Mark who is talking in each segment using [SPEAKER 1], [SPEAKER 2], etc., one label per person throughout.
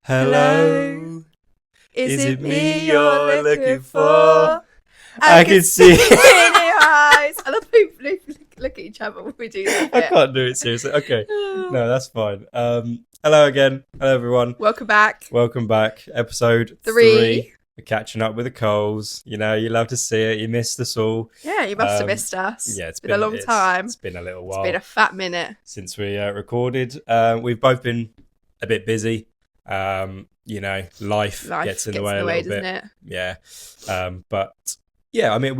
[SPEAKER 1] Hello,
[SPEAKER 2] Is
[SPEAKER 1] is
[SPEAKER 2] it
[SPEAKER 1] it
[SPEAKER 2] me
[SPEAKER 1] me
[SPEAKER 2] you're
[SPEAKER 1] you're
[SPEAKER 2] looking
[SPEAKER 1] looking
[SPEAKER 2] for?
[SPEAKER 1] for? I can see.
[SPEAKER 2] it in your eyes. I love people look at each other when we do that
[SPEAKER 1] I
[SPEAKER 2] bit.
[SPEAKER 1] can't do it seriously. Okay, no, that's fine. Hello again. Hello everyone.
[SPEAKER 2] Welcome back.
[SPEAKER 1] Welcome back. Episode 3.
[SPEAKER 2] 3.
[SPEAKER 1] We're catching up with the Coles. You know, you love to see it. You missed us all.
[SPEAKER 2] Yeah, you must have missed us.
[SPEAKER 1] Yeah,
[SPEAKER 2] It's been a long time.
[SPEAKER 1] It's been a little
[SPEAKER 2] It's
[SPEAKER 1] while
[SPEAKER 2] been a fat minute.
[SPEAKER 1] since we recorded. We've both been a bit busy. You know, life gets in the way a little bit.
[SPEAKER 2] doesn't it?
[SPEAKER 1] Yeah. But yeah, I mean,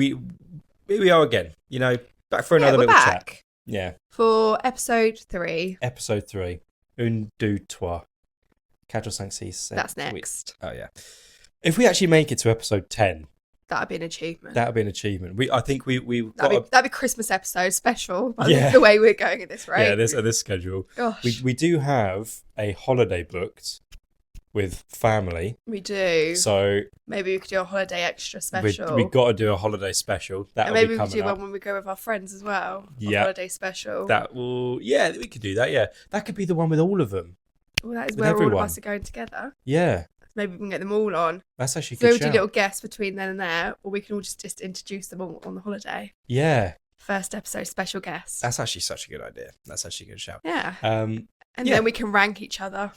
[SPEAKER 1] here we are again. You know, back for another
[SPEAKER 2] we're
[SPEAKER 1] little
[SPEAKER 2] back
[SPEAKER 1] chat. Yeah.
[SPEAKER 2] for episode 3.
[SPEAKER 1] Episode 3. Un, deux, trois. Quatre, cinq, six.
[SPEAKER 2] That's next.
[SPEAKER 1] Oh yeah. If we actually make it to episode 10,
[SPEAKER 2] That'd be an achievement.
[SPEAKER 1] that would be an achievement. I think we
[SPEAKER 2] That'd be Christmas episode special. By
[SPEAKER 1] Yeah.
[SPEAKER 2] the way we're going at this rate.
[SPEAKER 1] yeah, this schedule.
[SPEAKER 2] Gosh,
[SPEAKER 1] We do have a holiday booked with family.
[SPEAKER 2] we do.
[SPEAKER 1] So
[SPEAKER 2] Maybe we could do a holiday extra special.
[SPEAKER 1] we got to do a holiday special. That'll
[SPEAKER 2] And maybe
[SPEAKER 1] be
[SPEAKER 2] we could
[SPEAKER 1] coming
[SPEAKER 2] do
[SPEAKER 1] up.
[SPEAKER 2] one when we go with our friends as well.
[SPEAKER 1] Yeah.
[SPEAKER 2] A holiday special.
[SPEAKER 1] That will, yeah, we could do that. Yeah, that could be the one with all of them.
[SPEAKER 2] Well, that is
[SPEAKER 1] with
[SPEAKER 2] where all
[SPEAKER 1] everyone.
[SPEAKER 2] of us are going together.
[SPEAKER 1] Yeah,
[SPEAKER 2] Maybe we can get them all on.
[SPEAKER 1] that's actually a
[SPEAKER 2] So
[SPEAKER 1] good
[SPEAKER 2] we'll do
[SPEAKER 1] shout.
[SPEAKER 2] little guests between then and there, or we can all just introduce them all on the holiday.
[SPEAKER 1] Yeah,
[SPEAKER 2] First episode special guest.
[SPEAKER 1] that's actually such a good idea. That's actually a good shout.
[SPEAKER 2] Yeah.
[SPEAKER 1] Um,
[SPEAKER 2] And
[SPEAKER 1] yeah.
[SPEAKER 2] then we can rank each other.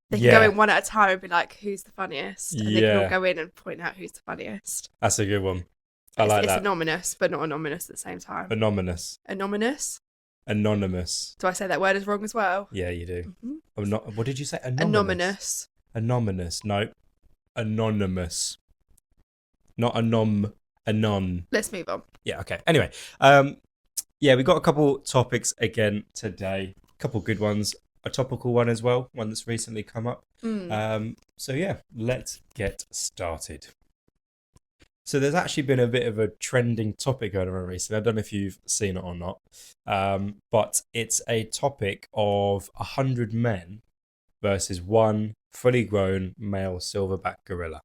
[SPEAKER 2] They can
[SPEAKER 1] Yeah.
[SPEAKER 2] go in one at a time and be like, who's the funniest? And they can
[SPEAKER 1] Yeah.
[SPEAKER 2] all go in and point out who's the funniest.
[SPEAKER 1] that's a good one. I like
[SPEAKER 2] It's
[SPEAKER 1] that.
[SPEAKER 2] anonymous, but not anonymous at the same time.
[SPEAKER 1] Anonymous.
[SPEAKER 2] Anonymous? Do I say that word as wrong as well?
[SPEAKER 1] Yeah, you do.
[SPEAKER 2] Mhm.
[SPEAKER 1] What did you say? Anonymous.
[SPEAKER 2] Anonymous.
[SPEAKER 1] Anonymous. No. Anonymous. Not anon.
[SPEAKER 2] Let's move on.
[SPEAKER 1] Yeah, okay. Anyway, yeah, we got a couple topics again today. A couple good ones. A topical one as well, one that's recently come up. So yeah, let's get started. So there's actually been a bit of a trending topic going around recently. I don't know if you've seen it or not, but it's a topic of 100 men versus one fully grown male silverback gorilla.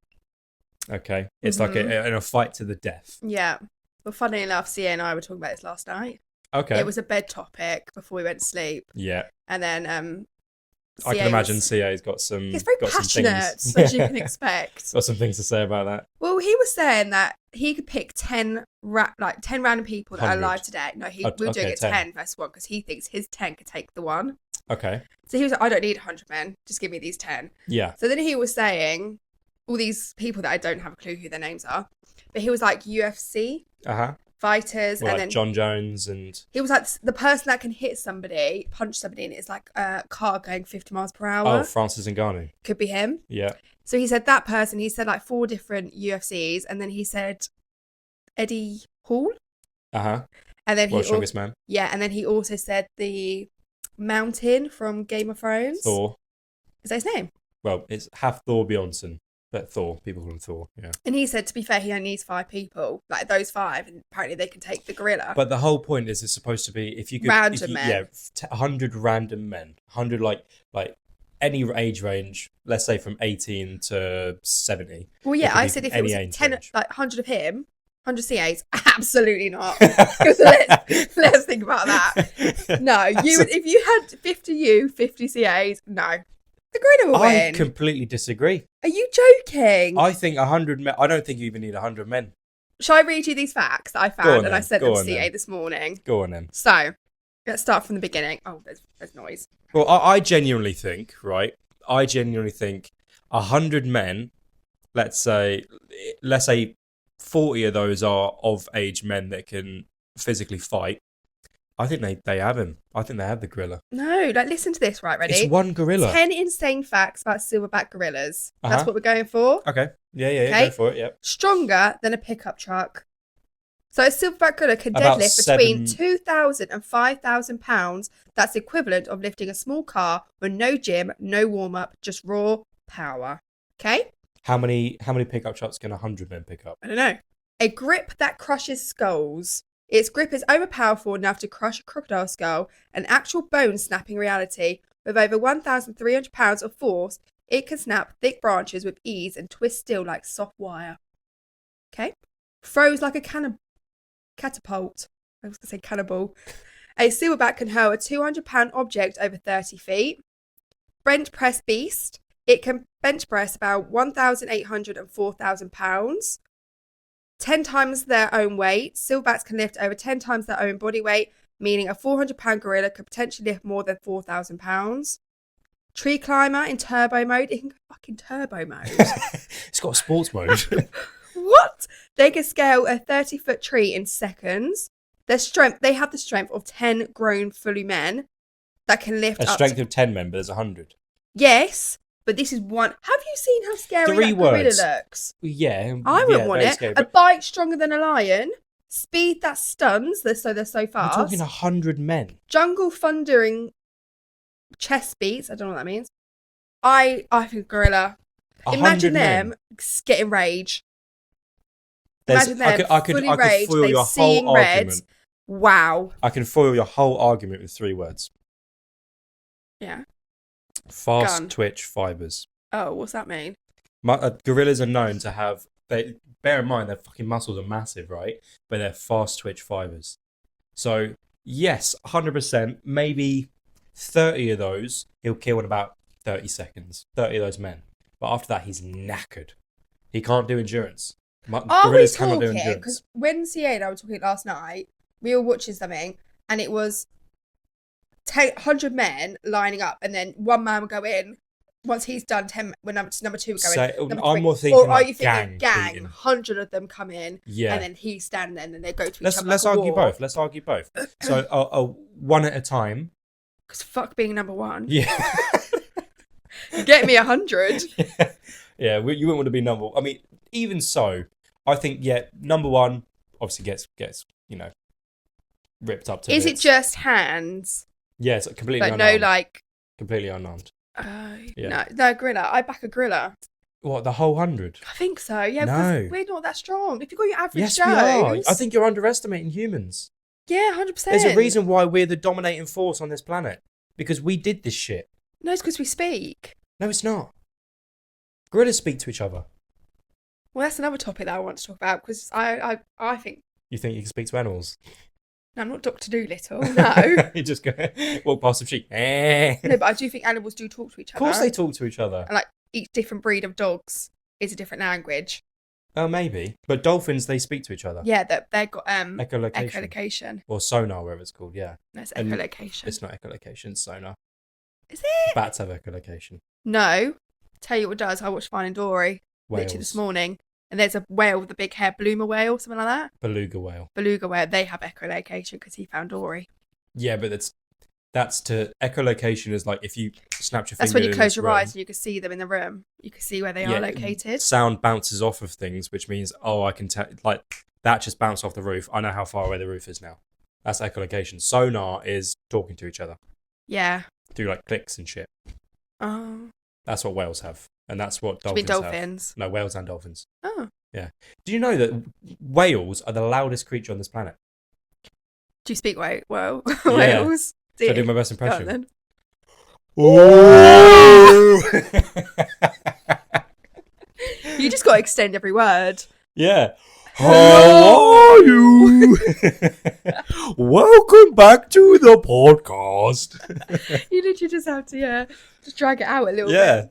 [SPEAKER 1] Okay, it's like in a fight to the death.
[SPEAKER 2] Yeah. Well, funny enough, CA and I were talking about this last night.
[SPEAKER 1] Okay.
[SPEAKER 2] It was a bed topic before we went to sleep.
[SPEAKER 1] Yeah,
[SPEAKER 2] And then
[SPEAKER 1] I can
[SPEAKER 2] CA
[SPEAKER 1] imagine
[SPEAKER 2] was-
[SPEAKER 1] CA's got some.
[SPEAKER 2] He's very
[SPEAKER 1] got
[SPEAKER 2] passionate,
[SPEAKER 1] some things.
[SPEAKER 2] as you can expect.
[SPEAKER 1] Got some things to say about that.
[SPEAKER 2] Well, he was saying that he could pick 10 random people that are
[SPEAKER 1] 100.
[SPEAKER 2] alive today. No,
[SPEAKER 1] Oh,
[SPEAKER 2] we're doing
[SPEAKER 1] okay,
[SPEAKER 2] it
[SPEAKER 1] 10.
[SPEAKER 2] 10 versus 1 because he thinks his 10 could take the one.
[SPEAKER 1] Okay.
[SPEAKER 2] So he was like, I don't need 100 men. Just give me these 10.
[SPEAKER 1] Yeah.
[SPEAKER 2] So then he was saying all these people that I don't have a clue who their names are. But he was like UFC fighters.
[SPEAKER 1] Well,
[SPEAKER 2] and
[SPEAKER 1] like
[SPEAKER 2] then
[SPEAKER 1] John Jones and
[SPEAKER 2] he was like the person that can hit somebody, punch somebody, and it's like a car going 50 miles per hour.
[SPEAKER 1] Francis Ngannou.
[SPEAKER 2] Could be him.
[SPEAKER 1] Yeah.
[SPEAKER 2] So he said that person, he said like 4 different UFCs, and then he said Eddie Hall. And then
[SPEAKER 1] World's Strongest Man.
[SPEAKER 2] Yeah, and then he also said the Mountain from Game of Thrones.
[SPEAKER 1] Thor.
[SPEAKER 2] Is that his name?
[SPEAKER 1] Well, it's half Thor Bjornsson, but Thor. People call him Thor. Yeah.
[SPEAKER 2] And he said, to be fair, he only needs 5 people. Like those 5, and apparently they can take the gorilla.
[SPEAKER 1] But the whole point is, it's supposed to be if you could
[SPEAKER 2] Random men.
[SPEAKER 1] Yeah, 100 random men, 100 like any age range. Let's say from 18 to 70.
[SPEAKER 2] Well,
[SPEAKER 1] It
[SPEAKER 2] yeah,
[SPEAKER 1] could
[SPEAKER 2] I
[SPEAKER 1] be
[SPEAKER 2] said if it
[SPEAKER 1] any
[SPEAKER 2] was
[SPEAKER 1] age
[SPEAKER 2] 10,
[SPEAKER 1] range.
[SPEAKER 2] like 100 of him, 100 CAs, absolutely not. let's think about that. No, if you had 50 you, 50 CAs, no. The gorilla will
[SPEAKER 1] I
[SPEAKER 2] win.
[SPEAKER 1] completely disagree.
[SPEAKER 2] Are you joking?
[SPEAKER 1] I think 100 men. I don't think you even need 100 men.
[SPEAKER 2] Shall I read you these facts that I
[SPEAKER 1] Go
[SPEAKER 2] found
[SPEAKER 1] on
[SPEAKER 2] and I
[SPEAKER 1] then,
[SPEAKER 2] sent
[SPEAKER 1] go
[SPEAKER 2] them to
[SPEAKER 1] on
[SPEAKER 2] CA
[SPEAKER 1] then.
[SPEAKER 2] this morning?
[SPEAKER 1] Go on then.
[SPEAKER 2] So, let's start from the beginning. Oh, there's noise.
[SPEAKER 1] Well, I genuinely think, right? I genuinely think 100 men, let's say 40 of those are of age men that can physically fight. I think they have him. I think they have the gorilla.
[SPEAKER 2] No, like listen to this, right? Ready?
[SPEAKER 1] It's one gorilla.
[SPEAKER 2] 10 insane facts about silverback gorillas. That's
[SPEAKER 1] Uh-huh.
[SPEAKER 2] what we're going for.
[SPEAKER 1] Okay. Yeah,
[SPEAKER 2] Okay.
[SPEAKER 1] go for it, yeah.
[SPEAKER 2] Stronger than a pickup truck. So a silverback gorilla can
[SPEAKER 1] About
[SPEAKER 2] deadlift between
[SPEAKER 1] 7
[SPEAKER 2] 2,000 and 5,000 pounds. That's equivalent of lifting a small car with no gym, no warm up, just raw power. Okay?
[SPEAKER 1] How many pickup trucks can 100 men pick up?
[SPEAKER 2] I don't know. A grip that crushes skulls. Its grip is overpowerful enough to crush a crocodile skull, an actual bone-snapping reality. With over 1,300 pounds of force, it can snap thick branches with ease and twist steel like soft wire. Okay? Throws like a catapult. I was going to say cannibal. A silverback can hurl a 200-pound object over 30 feet. Bench press beast. It can bench press about 1,800 and 4,000 pounds, 10 times their own weight. Silverbacks can lift over 10 times their own body weight, meaning a 400-pound gorilla could potentially lift more than 4,000 pounds. Tree climber in turbo mode. It can go fucking turbo mode.
[SPEAKER 1] It's got a sports mode.
[SPEAKER 2] What? They can scale a 30-foot tree in seconds. They have the strength of 10 grown fully men that can lift
[SPEAKER 1] A
[SPEAKER 2] up
[SPEAKER 1] strength of 10 men, but there's 100.
[SPEAKER 2] Yes, but this is one. Have you seen how scary
[SPEAKER 1] 3
[SPEAKER 2] that gorilla
[SPEAKER 1] words.
[SPEAKER 2] looks?
[SPEAKER 1] Yeah.
[SPEAKER 2] I wouldn't
[SPEAKER 1] yeah,
[SPEAKER 2] want
[SPEAKER 1] very
[SPEAKER 2] it.
[SPEAKER 1] scary,
[SPEAKER 2] A
[SPEAKER 1] but
[SPEAKER 2] bite stronger than a lion. Speed that stuns. They're so
[SPEAKER 1] we're
[SPEAKER 2] fast.
[SPEAKER 1] talking 100 men.
[SPEAKER 2] Jungle thundering chest beats. I don't know what that means. I think gorilla.
[SPEAKER 1] 100
[SPEAKER 2] Imagine
[SPEAKER 1] men.
[SPEAKER 2] them getting rage.
[SPEAKER 1] There's-
[SPEAKER 2] Imagine them
[SPEAKER 1] I could
[SPEAKER 2] fully rage.
[SPEAKER 1] foil
[SPEAKER 2] They're
[SPEAKER 1] your
[SPEAKER 2] seeing
[SPEAKER 1] whole
[SPEAKER 2] red.
[SPEAKER 1] argument.
[SPEAKER 2] Wow.
[SPEAKER 1] I can foil your whole argument with 3 words.
[SPEAKER 2] Yeah.
[SPEAKER 1] Fast
[SPEAKER 2] Gun.
[SPEAKER 1] twitch fibers.
[SPEAKER 2] Oh, what's that mean?
[SPEAKER 1] Gorillas are known to have. Bear in mind, their fucking muscles are massive, right? But they're fast twitch fibers. So yes, 100%. Maybe 30 of those he'll kill in about 30 seconds. 30 of those men. But after that, he's knackered. He can't do endurance.
[SPEAKER 2] Are we
[SPEAKER 1] Gorillas cannot do
[SPEAKER 2] talking?
[SPEAKER 1] endurance.
[SPEAKER 2] Because when CA and I were talking last night, we were watching something, and it was 100 men lining up, and then one man would go in. Once he's done 10, when number 2 would go in.
[SPEAKER 1] So,
[SPEAKER 2] Number
[SPEAKER 1] I'm
[SPEAKER 2] 3.
[SPEAKER 1] more thinking
[SPEAKER 2] or are
[SPEAKER 1] like
[SPEAKER 2] you thinking gang?
[SPEAKER 1] beating.
[SPEAKER 2] 100 of them come in,
[SPEAKER 1] Yeah.
[SPEAKER 2] and then he's standing there, and then they go to each
[SPEAKER 1] Let's
[SPEAKER 2] other.
[SPEAKER 1] let's argue both. Let's argue both. So one at a time.
[SPEAKER 2] Because fuck being number 1.
[SPEAKER 1] Yeah.
[SPEAKER 2] Get me 100.
[SPEAKER 1] Yeah, you wouldn't want to be number. I mean, even so, I think number 1 obviously gets ripped up to.
[SPEAKER 2] Is it
[SPEAKER 1] bits.
[SPEAKER 2] just hands?
[SPEAKER 1] Yeah, it's completely
[SPEAKER 2] But
[SPEAKER 1] unarmed.
[SPEAKER 2] no, like.
[SPEAKER 1] Completely unarmed. Yeah.
[SPEAKER 2] No, gorilla. I back a gorilla.
[SPEAKER 1] What, the whole 100?
[SPEAKER 2] I think so. Yeah,
[SPEAKER 1] No.
[SPEAKER 2] because we're not that strong. If you've got your average
[SPEAKER 1] Yes,
[SPEAKER 2] Joes,
[SPEAKER 1] we are. I think you're underestimating humans.
[SPEAKER 2] Yeah, 100%.
[SPEAKER 1] There's a reason why we're the dominating force on this planet. Because we did this shit.
[SPEAKER 2] No, it's because we speak.
[SPEAKER 1] No, it's not. Gorillas speak to each other.
[SPEAKER 2] Well, that's another topic that I want to talk about because I think.
[SPEAKER 1] You think you can speak to animals?
[SPEAKER 2] No, I'm not Dr. Doolittle. No.
[SPEAKER 1] You just go walk past some sheep.
[SPEAKER 2] No, but I do think animals do talk to each
[SPEAKER 1] Of
[SPEAKER 2] other.
[SPEAKER 1] course they talk to each other.
[SPEAKER 2] And like each different breed of dogs is a different language.
[SPEAKER 1] Oh, maybe. But dolphins, they speak to each other.
[SPEAKER 2] Yeah, they've got
[SPEAKER 1] Echolocation.
[SPEAKER 2] echolocation.
[SPEAKER 1] Or sonar, whatever it's called, yeah.
[SPEAKER 2] No, it's
[SPEAKER 1] And
[SPEAKER 2] echolocation.
[SPEAKER 1] It's not echolocation, it's sonar.
[SPEAKER 2] Is it?
[SPEAKER 1] Bats have echolocation.
[SPEAKER 2] No. Tell you what it does. I watched Finding Dory literally this
[SPEAKER 1] Whales.
[SPEAKER 2] morning. And there's a whale with a big hair, bloomer whale, something like that.
[SPEAKER 1] Beluga whale.
[SPEAKER 2] Beluga whale. They have echolocation because he found Dory.
[SPEAKER 1] Yeah, but that's to echolocation is like if you snap your
[SPEAKER 2] That's
[SPEAKER 1] finger
[SPEAKER 2] when you
[SPEAKER 1] in
[SPEAKER 2] close
[SPEAKER 1] this
[SPEAKER 2] your
[SPEAKER 1] room,
[SPEAKER 2] eyes and you can see them in the room. You can see where they are located.
[SPEAKER 1] Sound bounces off of things, which means I can tell like that just bounced off the roof. I know how far away the roof is now. That's echolocation. Sonar is talking to each other
[SPEAKER 2] Yeah.
[SPEAKER 1] through like clicks and shit.
[SPEAKER 2] Oh.
[SPEAKER 1] That's what whales have, and that's what
[SPEAKER 2] Do you mean
[SPEAKER 1] dolphins have.
[SPEAKER 2] dolphins?
[SPEAKER 1] No, whales and dolphins.
[SPEAKER 2] Oh.
[SPEAKER 1] Do you know that whales are the loudest creature on this planet?
[SPEAKER 2] Do you speak whales?
[SPEAKER 1] Yeah.
[SPEAKER 2] Whales?
[SPEAKER 1] So I do my best
[SPEAKER 2] Go on
[SPEAKER 1] impression.
[SPEAKER 2] then.
[SPEAKER 1] Ooh!
[SPEAKER 2] You just got to extend every word.
[SPEAKER 1] Yeah. How are you? Welcome back to the podcast.
[SPEAKER 2] You literally just have to, just drag it out a little bit.
[SPEAKER 1] Yeah.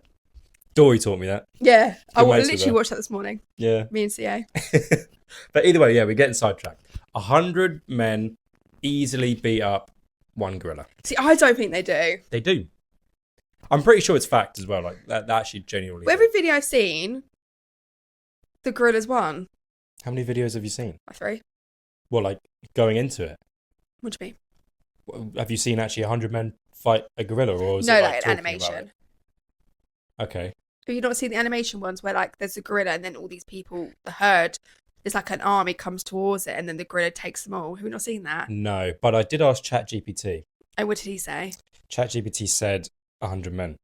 [SPEAKER 1] Dory taught me that.
[SPEAKER 2] Yeah. I
[SPEAKER 1] Good mates with
[SPEAKER 2] literally
[SPEAKER 1] her.
[SPEAKER 2] watched that this morning.
[SPEAKER 1] Yeah.
[SPEAKER 2] Me and CA.
[SPEAKER 1] But either way, yeah, we're getting sidetracked. 100 men easily beat up one gorilla.
[SPEAKER 2] See, I don't think they do.
[SPEAKER 1] They do. I'm pretty sure it's fact as well. Like that actually genuinely.
[SPEAKER 2] But every video I've seen, the gorillas won.
[SPEAKER 1] How many videos have you seen?
[SPEAKER 2] By 3.
[SPEAKER 1] Well, like going into it.
[SPEAKER 2] What do you mean?
[SPEAKER 1] Have you seen actually 100 men fight a gorilla, or is
[SPEAKER 2] No,
[SPEAKER 1] it
[SPEAKER 2] like an
[SPEAKER 1] talking about
[SPEAKER 2] animation.
[SPEAKER 1] it? Okay.
[SPEAKER 2] Have you not seen the animation ones where like there's a gorilla and then all these people, the herd, there's like an army comes towards it and then the gorilla takes them all. Have you not seen that?
[SPEAKER 1] No, but I did ask ChatGPT.
[SPEAKER 2] And what did he say?
[SPEAKER 1] ChatGPT said 100 men.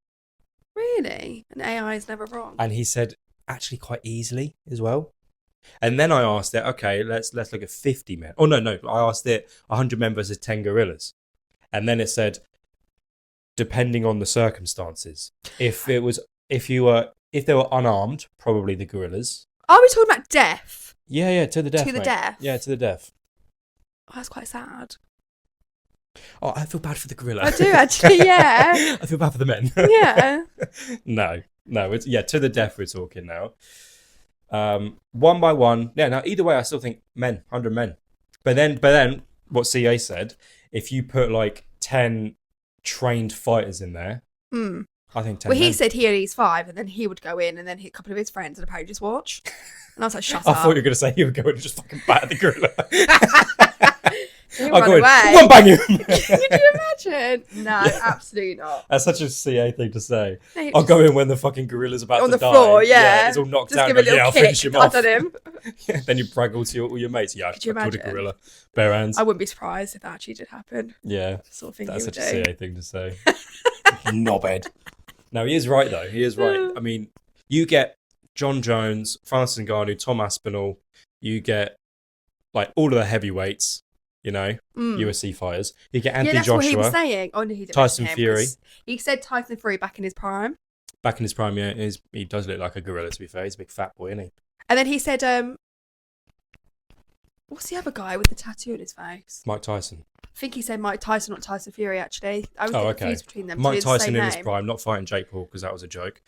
[SPEAKER 2] Really? And AI is never wrong.
[SPEAKER 1] And he said actually quite easily as well. And then I asked it, okay, let's look at 50 men. Oh, no. I asked it 100 men versus 10 gorillas. And then it said, depending on the circumstances. If they were unarmed, probably the gorillas.
[SPEAKER 2] Are we talking about death?
[SPEAKER 1] Yeah, to the death.
[SPEAKER 2] To the
[SPEAKER 1] mate.
[SPEAKER 2] death?
[SPEAKER 1] Yeah, to the death.
[SPEAKER 2] Oh, that's quite sad.
[SPEAKER 1] Oh, I feel bad for the gorilla.
[SPEAKER 2] I do actually, yeah.
[SPEAKER 1] I feel bad for the men.
[SPEAKER 2] Yeah.
[SPEAKER 1] No. No, it's to the death we're talking now. One by one. Yeah. Now either way, I still think 100 men. But then, what CA said, if you put like 10 trained fighters in there, I think 10.
[SPEAKER 2] Well, he
[SPEAKER 1] men.
[SPEAKER 2] said he only needs 5, and then he would go in, and then a couple of his friends and apparently just watch. And I was like, shut
[SPEAKER 1] I
[SPEAKER 2] up.
[SPEAKER 1] thought you were going to say he would go in and just fucking batter the gorilla.
[SPEAKER 2] He'll
[SPEAKER 1] I'll
[SPEAKER 2] run
[SPEAKER 1] go in.
[SPEAKER 2] away.
[SPEAKER 1] One bang him.
[SPEAKER 2] Could you imagine? No, absolutely not.
[SPEAKER 1] That's such a CA thing to say.
[SPEAKER 2] No,
[SPEAKER 1] I'll go in when the fucking gorilla's about
[SPEAKER 2] on
[SPEAKER 1] to
[SPEAKER 2] the
[SPEAKER 1] die.
[SPEAKER 2] floor, yeah.
[SPEAKER 1] He's all knocked
[SPEAKER 2] just
[SPEAKER 1] out.
[SPEAKER 2] give a
[SPEAKER 1] And
[SPEAKER 2] little
[SPEAKER 1] I'll
[SPEAKER 2] kick.
[SPEAKER 1] finish him
[SPEAKER 2] I've
[SPEAKER 1] off.
[SPEAKER 2] done him.
[SPEAKER 1] Then you brag all to all your mates. Yeah,
[SPEAKER 2] Could you
[SPEAKER 1] I killed a
[SPEAKER 2] imagine?
[SPEAKER 1] gorilla. Bare hands.
[SPEAKER 2] I wouldn't be surprised if that actually did happen.
[SPEAKER 1] Yeah,
[SPEAKER 2] The sort of thing
[SPEAKER 1] that's
[SPEAKER 2] he would
[SPEAKER 1] such a
[SPEAKER 2] do.
[SPEAKER 1] CA thing to say. Knobhead. No, he is right though. He is right. I mean, you get John Jones, Francis Ngannou, Tom Aspinall. You get like all of the heavyweights. You know, UFC fighters. You get Anthony
[SPEAKER 2] that's
[SPEAKER 1] Joshua.
[SPEAKER 2] what he was saying. Oh no, he didn't.
[SPEAKER 1] Tyson
[SPEAKER 2] mention him,
[SPEAKER 1] Fury.
[SPEAKER 2] 'cause he said Tyson Fury back in his prime,
[SPEAKER 1] Back in his prime, yeah, he does look like a gorilla. To be fair, he's a big fat boy, isn't he?
[SPEAKER 2] and then he said, "What's the other guy with the tattoo on his face?"
[SPEAKER 1] Mike Tyson.
[SPEAKER 2] I think he said Mike Tyson, not Tyson Fury. Actually, I was
[SPEAKER 1] Oh, okay.
[SPEAKER 2] confused between them.
[SPEAKER 1] Mike
[SPEAKER 2] It's the
[SPEAKER 1] Tyson
[SPEAKER 2] same
[SPEAKER 1] in his
[SPEAKER 2] name.
[SPEAKER 1] prime, not fighting Jake Paul because that was a joke.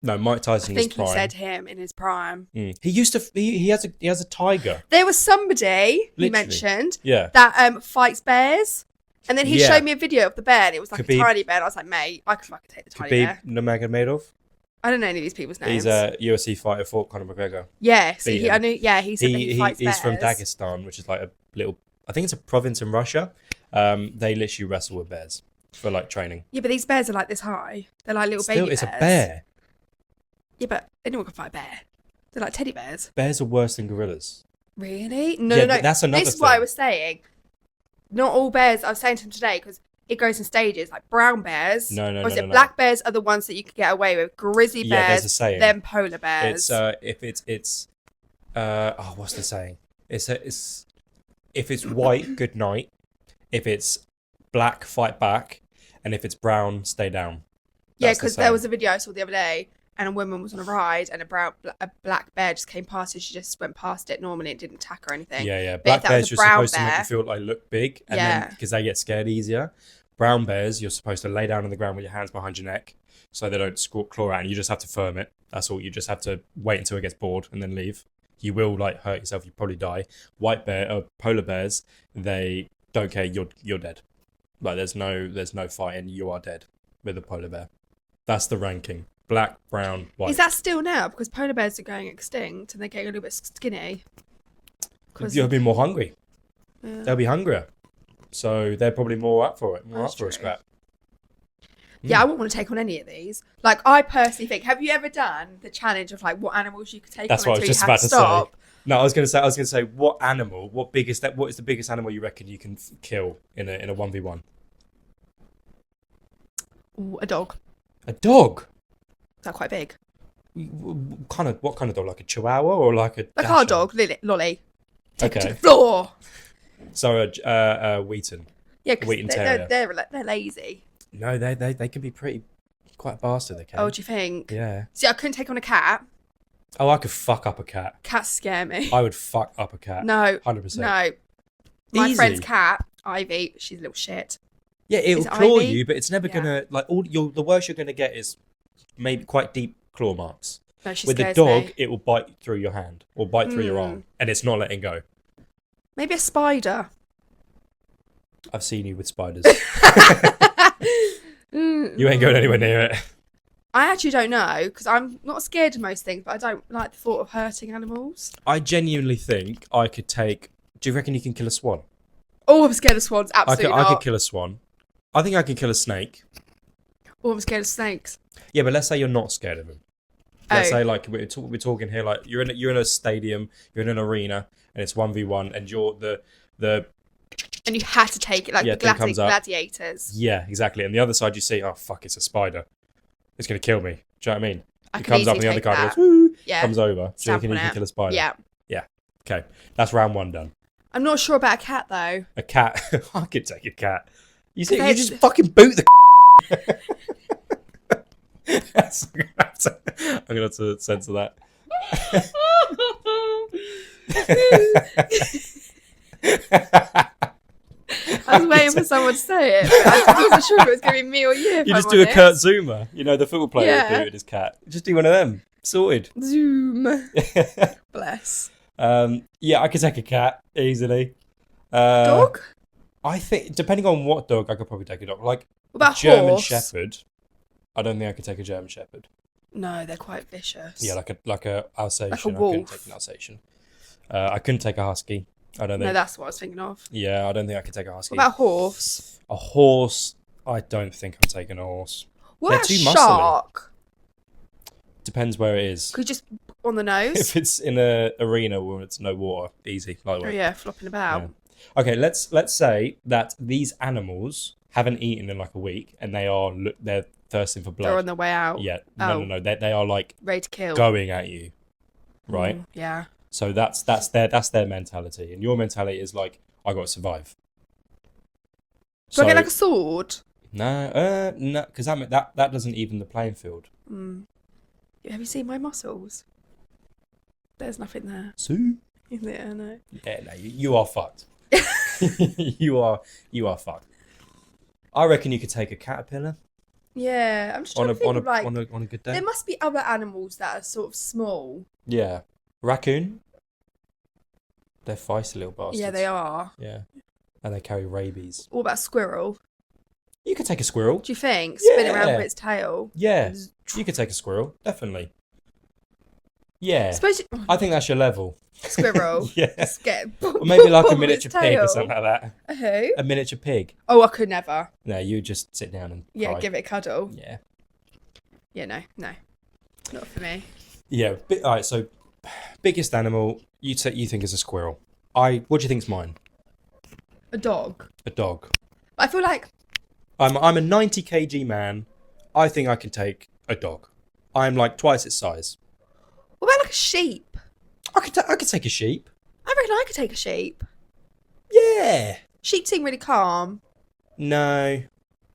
[SPEAKER 1] No, Mike
[SPEAKER 2] I
[SPEAKER 1] Tyson in his
[SPEAKER 2] think he
[SPEAKER 1] prime.
[SPEAKER 2] said him in his prime.
[SPEAKER 1] He used to. He has a tiger.
[SPEAKER 2] There was somebody he
[SPEAKER 1] Literally.
[SPEAKER 2] mentioned
[SPEAKER 1] Yeah.
[SPEAKER 2] that fights bears, and then he
[SPEAKER 1] Yeah.
[SPEAKER 2] showed me a video of the bear, and it was like
[SPEAKER 1] Khabib.
[SPEAKER 2] a tiny bear. And I was like, mate, I could fucking take the tiny
[SPEAKER 1] Khabib
[SPEAKER 2] bear.
[SPEAKER 1] Nurmagomedov.
[SPEAKER 2] I don't know any of these people's names.
[SPEAKER 1] He's a UFC fighter, fought Conor McGregor.
[SPEAKER 2] yeah, so
[SPEAKER 1] beat
[SPEAKER 2] he,
[SPEAKER 1] him.
[SPEAKER 2] I knew. Yeah, he said that he fights
[SPEAKER 1] he's from
[SPEAKER 2] bears.
[SPEAKER 1] Dagestan, which is like a little. I think it's a province in Russia. They literally wrestle with bears for like training.
[SPEAKER 2] Yeah, but these bears are like this high. They're like little
[SPEAKER 1] Still,
[SPEAKER 2] baby
[SPEAKER 1] it's
[SPEAKER 2] bears.
[SPEAKER 1] a bear.
[SPEAKER 2] Yeah, but anyone can fight a bear. They're like teddy bears.
[SPEAKER 1] Bears are worse than gorillas.
[SPEAKER 2] Really? No,
[SPEAKER 1] Yeah,
[SPEAKER 2] no, no.
[SPEAKER 1] but that's another
[SPEAKER 2] This is what I
[SPEAKER 1] thing.
[SPEAKER 2] was saying. Not all bears. I was saying to him today because it goes in stages. Like brown bears.
[SPEAKER 1] No,
[SPEAKER 2] Or is it
[SPEAKER 1] no.
[SPEAKER 2] black bears are the ones that you can get away with? Grizzly
[SPEAKER 1] Yeah, there's
[SPEAKER 2] bears,
[SPEAKER 1] a saying.
[SPEAKER 2] then polar bears.
[SPEAKER 1] It's what's the saying? It's if it's white, good night. If it's black, fight back, and if it's brown, stay down.
[SPEAKER 2] yeah,
[SPEAKER 1] That's the
[SPEAKER 2] because there
[SPEAKER 1] saying.
[SPEAKER 2] was a video I saw the other day, and a woman was on a ride, and a black bear just came past her. She just went past it normally and didn't attack or anything.
[SPEAKER 1] Yeah.
[SPEAKER 2] But
[SPEAKER 1] Black
[SPEAKER 2] if that was
[SPEAKER 1] bears,
[SPEAKER 2] a
[SPEAKER 1] you're
[SPEAKER 2] brown
[SPEAKER 1] supposed to make
[SPEAKER 2] bear-
[SPEAKER 1] them feel like look big, and
[SPEAKER 2] Yeah.
[SPEAKER 1] then because they get scared easier. Brown bears, you're supposed to lay down on the ground with your hands behind your neck, so they don't claw out, and you just have to firm it. That's all. You just have to wait until it gets bored and then leave. You will like hurt yourself. You probably die. White bear, polar bears, they don't care. You're dead. Like there's no fighting. You are dead with a polar bear. That's the ranking. Black, brown, white.
[SPEAKER 2] Is that still now? Because polar bears are going extinct and they're getting a little bit skinny. 'Cause-
[SPEAKER 1] You'll be more hungry.
[SPEAKER 2] Yeah.
[SPEAKER 1] They'll be hungrier. So they're probably more up for it. More
[SPEAKER 2] That's
[SPEAKER 1] up for a
[SPEAKER 2] true.
[SPEAKER 1] scrap.
[SPEAKER 2] Yeah, I wouldn't want to take on any of these. Like, I personally think, have you ever done the challenge of like what animals you could take
[SPEAKER 1] That's
[SPEAKER 2] on
[SPEAKER 1] what I was
[SPEAKER 2] until
[SPEAKER 1] just
[SPEAKER 2] you
[SPEAKER 1] about
[SPEAKER 2] have
[SPEAKER 1] to
[SPEAKER 2] to stop?
[SPEAKER 1] say. No, I was going to say, what animal? What is the biggest animal you reckon you can kill in a 1v1?
[SPEAKER 2] Ooh, a dog.
[SPEAKER 1] A dog.
[SPEAKER 2] Is that quite big?
[SPEAKER 1] What kind of dog? Like a Chihuahua or like a?
[SPEAKER 2] Like
[SPEAKER 1] Dachshund?
[SPEAKER 2] our dog, Lolly. Take it to
[SPEAKER 1] Okay.
[SPEAKER 2] the floor.
[SPEAKER 1] So Wheaton.
[SPEAKER 2] Yeah, because
[SPEAKER 1] Wheaton Terrier.
[SPEAKER 2] they're lazy.
[SPEAKER 1] No, they can be quite bastard. They can.
[SPEAKER 2] Oh, do you think?
[SPEAKER 1] Yeah.
[SPEAKER 2] See, I couldn't take on a cat.
[SPEAKER 1] Oh, I could fuck up a cat.
[SPEAKER 2] Cats scare me.
[SPEAKER 1] I would fuck up a cat.
[SPEAKER 2] No,
[SPEAKER 1] 100%.
[SPEAKER 2] no. My
[SPEAKER 1] Easy.
[SPEAKER 2] friend's cat, Ivy, she's a little shit.
[SPEAKER 1] Yeah, it will
[SPEAKER 2] Is it
[SPEAKER 1] claw
[SPEAKER 2] Ivy?
[SPEAKER 1] you, but it's never
[SPEAKER 2] Yeah.
[SPEAKER 1] gonna like the worst you're gonna get is maybe quite deep claw marks.
[SPEAKER 2] No, she
[SPEAKER 1] With the
[SPEAKER 2] scares
[SPEAKER 1] dog,
[SPEAKER 2] me.
[SPEAKER 1] it will bite through your hand or bite through your arm, and it's not letting go.
[SPEAKER 2] Maybe a spider.
[SPEAKER 1] I've seen you with spiders.
[SPEAKER 2] Mm.
[SPEAKER 1] You ain't going anywhere near it.
[SPEAKER 2] I actually don't know because I'm not scared of most things, but I don't like the thought of hurting animals.
[SPEAKER 1] I genuinely think I could take. Do you reckon you can kill a swan?
[SPEAKER 2] Oh, I'm scared of swans.
[SPEAKER 1] I
[SPEAKER 2] Absolutely
[SPEAKER 1] could
[SPEAKER 2] not.
[SPEAKER 1] kill a swan. I think I can kill a snake.
[SPEAKER 2] Oh, I'm scared of snakes.
[SPEAKER 1] Yeah, but let's say you're not scared of them. Let's
[SPEAKER 2] Oh.
[SPEAKER 1] say like we're talking here like you're in a stadium, you're in an arena, and it's 1v1, and you're the
[SPEAKER 2] And you had to take it like
[SPEAKER 1] Yeah,
[SPEAKER 2] the
[SPEAKER 1] thing comes up.
[SPEAKER 2] gladiators.
[SPEAKER 1] yeah, exactly. And the other side you see, oh fuck, it's a spider. It's gonna kill me. Do you know what I mean?
[SPEAKER 2] I
[SPEAKER 1] It
[SPEAKER 2] could
[SPEAKER 1] comes up and
[SPEAKER 2] easily
[SPEAKER 1] the other
[SPEAKER 2] take
[SPEAKER 1] card
[SPEAKER 2] that.
[SPEAKER 1] goes, woo,
[SPEAKER 2] Yeah.
[SPEAKER 1] comes over. Do you
[SPEAKER 2] Stamp
[SPEAKER 1] reckon you
[SPEAKER 2] on
[SPEAKER 1] can
[SPEAKER 2] it.
[SPEAKER 1] kill a spider?
[SPEAKER 2] Yeah.
[SPEAKER 1] Okay, that's round one done.
[SPEAKER 2] I'm not sure about a cat though.
[SPEAKER 1] A cat. I could take a cat. You see, you
[SPEAKER 2] Because
[SPEAKER 1] just fucking boot the. I'm gonna have to censor that.
[SPEAKER 2] I was waiting for someone to say it, but I wasn't sure if it was going to be me or you.
[SPEAKER 1] You just do a Kurt Zuma, you know, the football player would do
[SPEAKER 2] Yeah.
[SPEAKER 1] it with his cat. Just do one of them. Sorted.
[SPEAKER 2] Zoom. Bless.
[SPEAKER 1] Yeah, I could take a cat easily.
[SPEAKER 2] Dog?
[SPEAKER 1] I think, depending on what dog, I could probably take a dog. Like
[SPEAKER 2] What about
[SPEAKER 1] German
[SPEAKER 2] horse?
[SPEAKER 1] Shepherd. I don't think I could take a German Shepherd.
[SPEAKER 2] No, they're quite vicious.
[SPEAKER 1] Yeah, like a Alsatian.
[SPEAKER 2] Like a
[SPEAKER 1] I couldn't
[SPEAKER 2] wolf.
[SPEAKER 1] take an Alsatian. I couldn't take a husky. I don't think.
[SPEAKER 2] No, that's what I was thinking of.
[SPEAKER 1] Yeah, I don't think I could take a husky.
[SPEAKER 2] What about horse?
[SPEAKER 1] A horse? I don't think I'm taking a horse.
[SPEAKER 2] What
[SPEAKER 1] They're
[SPEAKER 2] about
[SPEAKER 1] too muscly.
[SPEAKER 2] shark?
[SPEAKER 1] Depends where it is.
[SPEAKER 2] Could you just on the nose?
[SPEAKER 1] If it's in a arena where it's no water, easy,
[SPEAKER 2] Oh
[SPEAKER 1] lightweight.
[SPEAKER 2] yeah, flopping about.
[SPEAKER 1] Yeah. Okay, let's say that these animals haven't eaten in like a week and they're thirsting for blood.
[SPEAKER 2] They're on their way out.
[SPEAKER 1] Yeah,
[SPEAKER 2] Oh.
[SPEAKER 1] no. They are like
[SPEAKER 2] Ready to kill.
[SPEAKER 1] going at you, right?
[SPEAKER 2] Yeah.
[SPEAKER 1] So that's their mentality, and your mentality is like, I got to survive.
[SPEAKER 2] Do I get like a sword?
[SPEAKER 1] No, because that doesn't even the playing field.
[SPEAKER 2] Mm. Have you seen my muscles? There's nothing there.
[SPEAKER 1] So
[SPEAKER 2] Yeah, no.
[SPEAKER 1] yeah, no, you are fucked. you are fucked. I reckon you could take a caterpillar
[SPEAKER 2] Yeah, I'm just
[SPEAKER 1] on
[SPEAKER 2] trying
[SPEAKER 1] a
[SPEAKER 2] to think
[SPEAKER 1] on a,
[SPEAKER 2] of like
[SPEAKER 1] on a on a good day.
[SPEAKER 2] there must be other animals that are sort of small.
[SPEAKER 1] Yeah, raccoon. They're feisty little bastards.
[SPEAKER 2] Yeah, they are.
[SPEAKER 1] Yeah, and they carry rabies.
[SPEAKER 2] What about squirrel?
[SPEAKER 1] You could take a squirrel.
[SPEAKER 2] Do you think spin it around
[SPEAKER 1] Yeah.
[SPEAKER 2] with its tail?
[SPEAKER 1] Yeah, you could take a squirrel, definitely. Yeah,
[SPEAKER 2] Suppose
[SPEAKER 1] I think that's your level.
[SPEAKER 2] squirrel.
[SPEAKER 1] Yeah,
[SPEAKER 2] Just get
[SPEAKER 1] or maybe like a
[SPEAKER 2] bob with
[SPEAKER 1] miniature
[SPEAKER 2] its
[SPEAKER 1] pig or
[SPEAKER 2] tail.
[SPEAKER 1] something like that.
[SPEAKER 2] A who?
[SPEAKER 1] A miniature pig.
[SPEAKER 2] Oh, I could never.
[SPEAKER 1] No, you just sit down and
[SPEAKER 2] Yeah,
[SPEAKER 1] cry.
[SPEAKER 2] give it a cuddle.
[SPEAKER 1] Yeah,
[SPEAKER 2] Yeah, no, not for me.
[SPEAKER 1] yeah. All right, so biggest animal you think is a squirrel. What do you think's mine?
[SPEAKER 2] A dog.
[SPEAKER 1] A dog.
[SPEAKER 2] I feel like
[SPEAKER 1] I'm a 90 kg man. I think I can take a dog. I'm like twice its size.
[SPEAKER 2] what about like a sheep?
[SPEAKER 1] I could take a sheep.
[SPEAKER 2] I reckon I could take a sheep.
[SPEAKER 1] Yeah.
[SPEAKER 2] Sheep seem really calm.
[SPEAKER 1] No,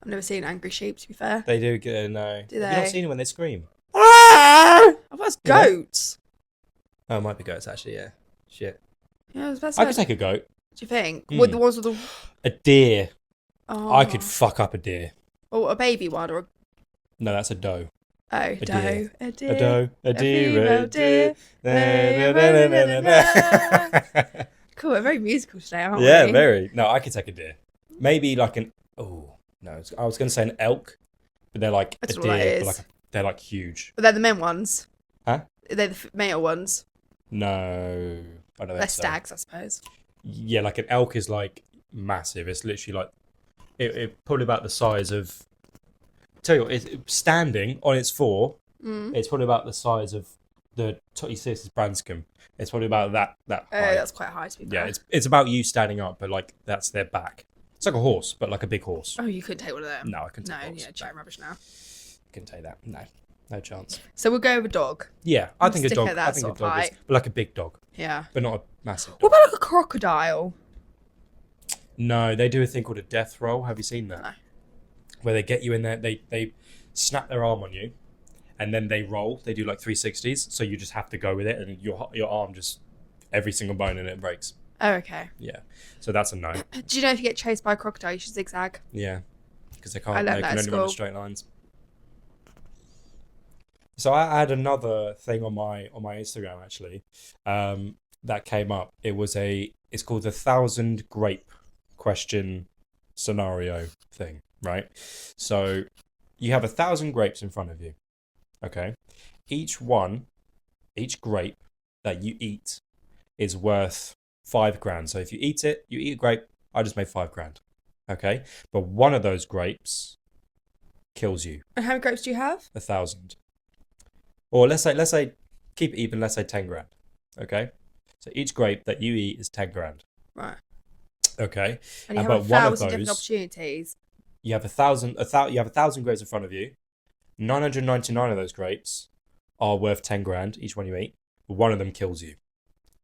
[SPEAKER 2] I've never seen angry sheep, to be fair.
[SPEAKER 1] they do get no.
[SPEAKER 2] Do
[SPEAKER 1] Have you not
[SPEAKER 2] they?
[SPEAKER 1] seen it when they scream?
[SPEAKER 2] I thought it was
[SPEAKER 1] Yeah.
[SPEAKER 2] goats.
[SPEAKER 1] Oh, it might be goats actually. Yeah. Shit.
[SPEAKER 2] Yeah, I was about to
[SPEAKER 1] I
[SPEAKER 2] say,
[SPEAKER 1] could take a goat.
[SPEAKER 2] do you think?
[SPEAKER 1] Mm.
[SPEAKER 2] With the ones with the...
[SPEAKER 1] A deer.
[SPEAKER 2] Oh.
[SPEAKER 1] I could fuck up a deer.
[SPEAKER 2] Or a baby one, or a...
[SPEAKER 1] No, that's a doe.
[SPEAKER 2] Oh,
[SPEAKER 1] deer.
[SPEAKER 2] doe. A deer.
[SPEAKER 1] A doe. A deer.
[SPEAKER 2] female
[SPEAKER 1] A deer.
[SPEAKER 2] deer. Cool, we're very musical today, aren't we?
[SPEAKER 1] Yeah, very. No, I could take a deer. Maybe like an. Oh no, I was going to say an elk, but they're like
[SPEAKER 2] That's
[SPEAKER 1] a
[SPEAKER 2] what that
[SPEAKER 1] deer.
[SPEAKER 2] is.
[SPEAKER 1] But like they're like huge.
[SPEAKER 2] But they're the men ones.
[SPEAKER 1] Huh?
[SPEAKER 2] They're the male ones.
[SPEAKER 1] No, I don't
[SPEAKER 2] They're
[SPEAKER 1] think so.
[SPEAKER 2] stags, I suppose.
[SPEAKER 1] Yeah, like an elk is like massive. It's literally like it probably about the size of. Tell you what, standing on its four, it's probably about the size of the. You see, this is Branscombe. It's probably about that height.
[SPEAKER 2] That's quite high to be fair.
[SPEAKER 1] Yeah, it's about you standing up, but like that's their back. It's like a horse, but like a big horse.
[SPEAKER 2] Oh, you couldn't take one of them.
[SPEAKER 1] No, I couldn't
[SPEAKER 2] No,
[SPEAKER 1] take a horse.
[SPEAKER 2] yeah, chatting rubbish now.
[SPEAKER 1] Couldn't take that. No chance.
[SPEAKER 2] So we'll go with a dog.
[SPEAKER 1] Yeah, I think a
[SPEAKER 2] Stick
[SPEAKER 1] dog.
[SPEAKER 2] at that
[SPEAKER 1] I think a
[SPEAKER 2] sort of
[SPEAKER 1] dog is,
[SPEAKER 2] height.
[SPEAKER 1] but like a big dog,
[SPEAKER 2] Yeah.
[SPEAKER 1] but not a massive
[SPEAKER 2] What
[SPEAKER 1] dog.
[SPEAKER 2] about like a crocodile?
[SPEAKER 1] No, they do a thing called a death roll. Have you seen that?
[SPEAKER 2] No.
[SPEAKER 1] Where they get you in there, they snap their arm on you, and then they roll. They do like 360s, so you just have to go with it, and your arm just every single bone in it breaks.
[SPEAKER 2] Oh, okay.
[SPEAKER 1] Yeah, so that's a no.
[SPEAKER 2] Do you know if you get chased by a crocodile, you should zigzag?
[SPEAKER 1] Yeah, because they
[SPEAKER 2] I
[SPEAKER 1] can't.
[SPEAKER 2] learned
[SPEAKER 1] They
[SPEAKER 2] that
[SPEAKER 1] can
[SPEAKER 2] at
[SPEAKER 1] only run in
[SPEAKER 2] school.
[SPEAKER 1] straight lines. So I had another thing on my Instagram actually, that came up. It's called the 1,000 grape question scenario thing, right? So you have 1,000 grapes in front of you. Okay, each grape that you eat is worth $5,000. So if you eat a grape. I just made $5,000. Okay, but one of those grapes kills you.
[SPEAKER 2] And how many grapes do you have?
[SPEAKER 1] 1,000. Or let's say keep it even. Let's say $10,000. Okay, so each grape that you eat is $10,000.
[SPEAKER 2] Right.
[SPEAKER 1] Okay,
[SPEAKER 2] And you
[SPEAKER 1] And
[SPEAKER 2] have
[SPEAKER 1] but one of
[SPEAKER 2] 1,000 different
[SPEAKER 1] those-
[SPEAKER 2] opportunities.
[SPEAKER 1] you have 1,000. You have 1,000 grapes in front of you. 999 of those grapes are worth $10,000 each one you eat. But one of them kills you.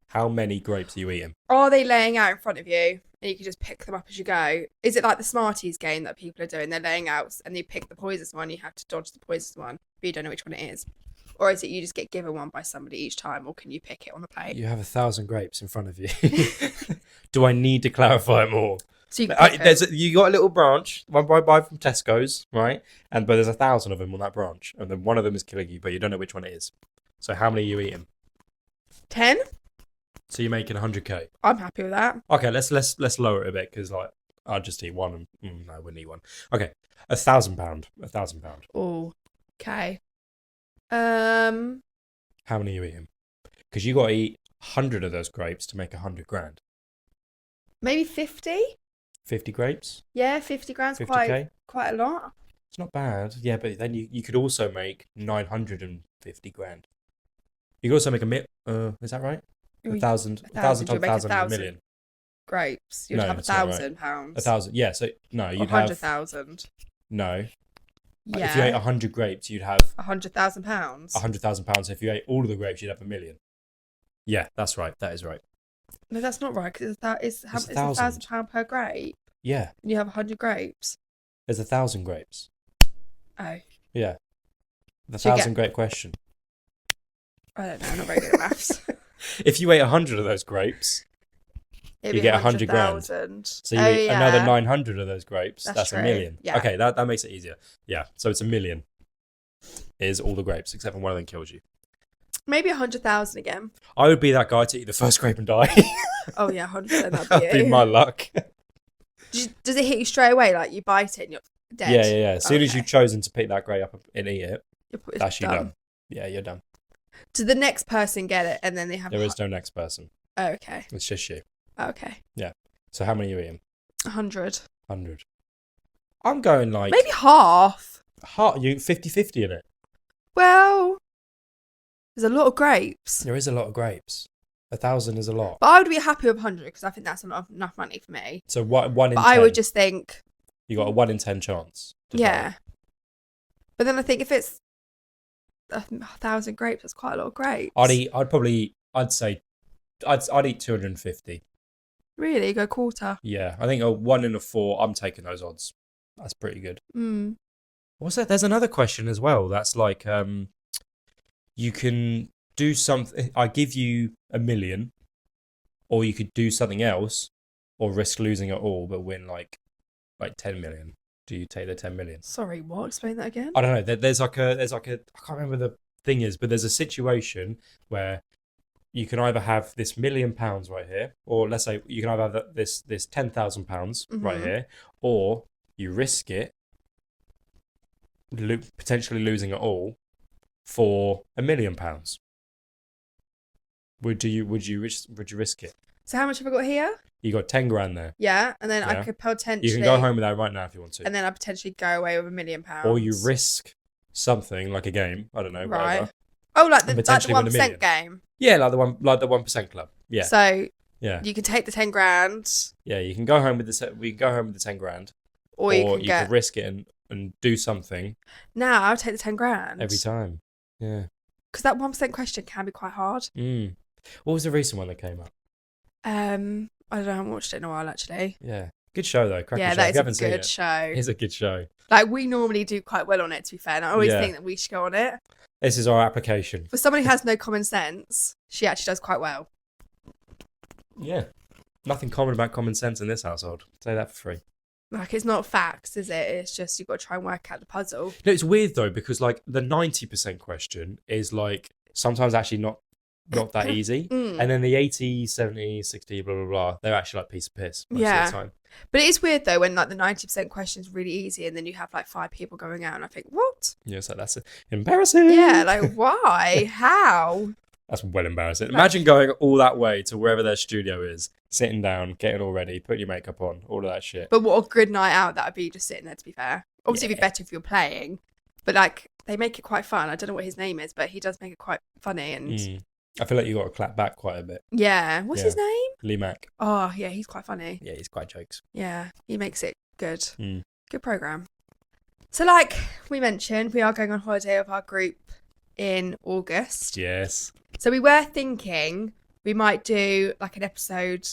[SPEAKER 1] How many grapes are you eating?
[SPEAKER 2] Are they laying out in front of you and you can just pick them up as you go? Is it like the Smarties game that people are doing? They're laying out and you pick the poisonous one, you have to dodge the poisonous one, but you don't know which one it is. Or is it you just get given one by somebody each time, or can you pick it on the plate?
[SPEAKER 1] You have 1,000 grapes in front of you. Do I need to clarify more?
[SPEAKER 2] So you can pick them.
[SPEAKER 1] You got a little branch, one by buy from Tesco's, right? But there's 1,000 of them on that branch, and then one of them is killing you, but you don't know which one it is. So how many are you eating?
[SPEAKER 2] 10?
[SPEAKER 1] So you're making 100k.
[SPEAKER 2] I'm happy with that.
[SPEAKER 1] Okay, let's lower it a bit because like I'll just eat one. And no, I wouldn't eat one. Okay, £1,000. £1,000.
[SPEAKER 2] Oh, okay.
[SPEAKER 1] How many are you eating? Because you got to eat 100 of those grapes to make 100 grand.
[SPEAKER 2] Maybe 50?
[SPEAKER 1] 50 grapes?
[SPEAKER 2] Yeah, 50 grand's
[SPEAKER 1] 50k?
[SPEAKER 2] quite a lot.
[SPEAKER 1] It's not bad. Yeah, but then you could also make 950 grand. You could also make is that right?
[SPEAKER 2] You'll
[SPEAKER 1] 1,000
[SPEAKER 2] you'll
[SPEAKER 1] times
[SPEAKER 2] make
[SPEAKER 1] 1,000
[SPEAKER 2] 1,000.
[SPEAKER 1] a million.
[SPEAKER 2] Grapes. You'd
[SPEAKER 1] No,
[SPEAKER 2] have
[SPEAKER 1] that's not right.
[SPEAKER 2] £1,000.
[SPEAKER 1] 1,000. Yeah, so no,
[SPEAKER 2] Or
[SPEAKER 1] you'd have
[SPEAKER 2] 100,000.
[SPEAKER 1] no.
[SPEAKER 2] Yeah.
[SPEAKER 1] If you ate 100 grapes, you'd have
[SPEAKER 2] £100,000.
[SPEAKER 1] £100,000. If you ate all of the grapes, you'd have 1 million. Yeah, that's right. That is right.
[SPEAKER 2] No, that's not right because it's
[SPEAKER 1] It's
[SPEAKER 2] £1,000 per grape.
[SPEAKER 1] Yeah,
[SPEAKER 2] And you have 100 grapes.
[SPEAKER 1] there's 1,000 grapes.
[SPEAKER 2] Oh,
[SPEAKER 1] Yeah, the
[SPEAKER 2] So you
[SPEAKER 1] 1,000 grape question.
[SPEAKER 2] I don't know. I'm not very good at maths.
[SPEAKER 1] If you ate 100 of those grapes,
[SPEAKER 2] It'd
[SPEAKER 1] You
[SPEAKER 2] be
[SPEAKER 1] get 100 grand.
[SPEAKER 2] 100,000.
[SPEAKER 1] so you eat another 900 of those grapes.
[SPEAKER 2] That's
[SPEAKER 1] That's
[SPEAKER 2] true.
[SPEAKER 1] 1 million.
[SPEAKER 2] Yeah.
[SPEAKER 1] Okay, that makes it easier. Yeah, so it's 1 million. Is all the grapes except for one of them kills you.
[SPEAKER 2] Maybe 100,000 again.
[SPEAKER 1] I would be that guy to eat the first grape and die.
[SPEAKER 2] Oh yeah, 100%. That'd
[SPEAKER 1] That'd
[SPEAKER 2] be
[SPEAKER 1] be
[SPEAKER 2] you.
[SPEAKER 1] my luck.
[SPEAKER 2] Does it hit you straight away? Like you bite it and you're dead?
[SPEAKER 1] Yeah. As soon as
[SPEAKER 2] Okay.
[SPEAKER 1] you've chosen to pick that grape up and eat it,
[SPEAKER 2] It's
[SPEAKER 1] that's you done. Yeah, you're done.
[SPEAKER 2] Does the next person get it and then they have?
[SPEAKER 1] There is no next person.
[SPEAKER 2] Oh, okay.
[SPEAKER 1] It's just you.
[SPEAKER 2] Okay.
[SPEAKER 1] So how many are you eating?
[SPEAKER 2] 100.
[SPEAKER 1] 100. I'm going like
[SPEAKER 2] Maybe half.
[SPEAKER 1] you 50-50 in it.
[SPEAKER 2] Well, there's a lot of grapes.
[SPEAKER 1] There is a lot of grapes. 1,000 is a lot.
[SPEAKER 2] But I would be happy with 100 because I think that's enough money for me.
[SPEAKER 1] So one in
[SPEAKER 2] But
[SPEAKER 1] 10.
[SPEAKER 2] I would just think,
[SPEAKER 1] You got a 1 in 10 chance. to
[SPEAKER 2] yeah.
[SPEAKER 1] die.
[SPEAKER 2] But then I think if it's 1,000 grapes, that's quite a lot of grapes.
[SPEAKER 1] I'd eat 250.
[SPEAKER 2] Really? Go quarter?
[SPEAKER 1] Yeah, I think a 1 in a 4. I'm taking those odds. That's pretty good.
[SPEAKER 2] Mm.
[SPEAKER 1] What's that? There's another question as well. That's like, you can do something. I give you 1 million, or you could do something else, or risk losing it all but win like 10 million. Do you take the 10 million?
[SPEAKER 2] Sorry, what? Explain that again.
[SPEAKER 1] I don't know. There's like a. I can't remember the thing is, but there's a situation where you can either have this £1 million right here, or let's say you can either have this £10,000 right
[SPEAKER 2] Mhm.
[SPEAKER 1] here, or you risk it, potentially losing it all, for £1 million. Would you risk it?
[SPEAKER 2] So how much have I got here?
[SPEAKER 1] You got 10 grand there.
[SPEAKER 2] Yeah, and then I
[SPEAKER 1] Yeah.
[SPEAKER 2] could potentially.
[SPEAKER 1] You can go home with that right now if you want to,
[SPEAKER 2] And then I potentially go away with £1 million.
[SPEAKER 1] or you risk something like a game. I don't know,
[SPEAKER 2] Right.
[SPEAKER 1] whatever.
[SPEAKER 2] Oh, like
[SPEAKER 1] and
[SPEAKER 2] the
[SPEAKER 1] potentially win
[SPEAKER 2] 1%
[SPEAKER 1] £1 million.
[SPEAKER 2] game.
[SPEAKER 1] Yeah, like the 1% club. Yeah,
[SPEAKER 2] So
[SPEAKER 1] yeah.
[SPEAKER 2] you can take the 10 grand,
[SPEAKER 1] Yeah, you can go home with we can go home with the 10 grand,
[SPEAKER 2] or you can get.
[SPEAKER 1] could risk it and do something
[SPEAKER 2] Now I'll take the 10 grand
[SPEAKER 1] every time. Yeah.
[SPEAKER 2] because that 1% question can be quite hard.
[SPEAKER 1] Mm. What was the recent one that came up?
[SPEAKER 2] I don't know. I haven't watched it in a while actually.
[SPEAKER 1] Yeah, good show though. Cracking
[SPEAKER 2] Yeah,
[SPEAKER 1] show.
[SPEAKER 2] that
[SPEAKER 1] If
[SPEAKER 2] is
[SPEAKER 1] you
[SPEAKER 2] a
[SPEAKER 1] haven't seen
[SPEAKER 2] good
[SPEAKER 1] it,
[SPEAKER 2] show.
[SPEAKER 1] it's a good show.
[SPEAKER 2] Like we normally do quite well on it. To be fair, and I always
[SPEAKER 1] Yeah.
[SPEAKER 2] think that we should go on it.
[SPEAKER 1] This is our application.
[SPEAKER 2] For someone who has no common sense, she actually does quite well.
[SPEAKER 1] Yeah, nothing common about common sense in this household. Say that for free.
[SPEAKER 2] Like it's not facts, is it? It's just you've got to try and work out the puzzle.
[SPEAKER 1] No, it's weird though because like the 90% question is like sometimes actually not that easy.
[SPEAKER 2] Mm.
[SPEAKER 1] And then the 80, 70, 60, blah, blah, blah, they're actually like piece of piss most
[SPEAKER 2] Yeah.
[SPEAKER 1] of the time.
[SPEAKER 2] But it is weird though when like the 90% question is really easy and then you have like 5 people going out and I think, what?
[SPEAKER 1] Yeah, so that's embarrassing.
[SPEAKER 2] Yeah, like why? How?
[SPEAKER 1] That's well embarrassing. Imagine going all that way to wherever their studio is, sitting down, getting all ready, putting your makeup on, all of that shit.
[SPEAKER 2] But what a good night out that would be just sitting there, to be fair. Obviously, it'd be better if you're playing, but like they make it quite fun. I don't know what his name is, but he does make it quite funny. And
[SPEAKER 1] I feel like you got to clap back quite a bit.
[SPEAKER 2] yeah, what's his name?
[SPEAKER 1] Lee Mack.
[SPEAKER 2] Oh, yeah, he's quite funny.
[SPEAKER 1] Yeah, he's quite jokes.
[SPEAKER 2] Yeah, he makes it good.
[SPEAKER 1] Mm.
[SPEAKER 2] Good program. So, like we mentioned, we are going on holiday with our group in August.
[SPEAKER 1] Yes.
[SPEAKER 2] So we were thinking we might do like an episode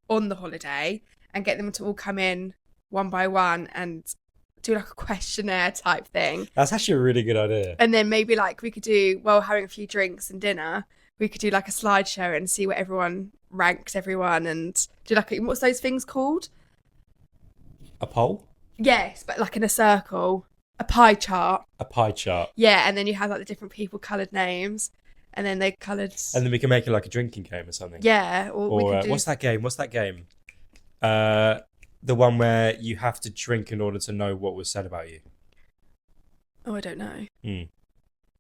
[SPEAKER 2] on the holiday and get them to all come in one by one and do like a questionnaire type thing.
[SPEAKER 1] That's actually a really good idea.
[SPEAKER 2] And then maybe like we could do, while having a few drinks and dinner, we could do like a slideshow and see what everyone ranks everyone and do like, what's those things called?
[SPEAKER 1] A poll?
[SPEAKER 2] Yes, but like in a circle. A pie chart.
[SPEAKER 1] A pie chart.
[SPEAKER 2] Yeah, and then you have like the different people coloured names. And then they coloured...
[SPEAKER 1] And then we can make it like a drinking game or something.
[SPEAKER 2] Yeah, or we
[SPEAKER 1] Or
[SPEAKER 2] could do...
[SPEAKER 1] what's that game? The one where you have to drink in order to know what was said about you.
[SPEAKER 2] Oh, I don't know.
[SPEAKER 1] Mm.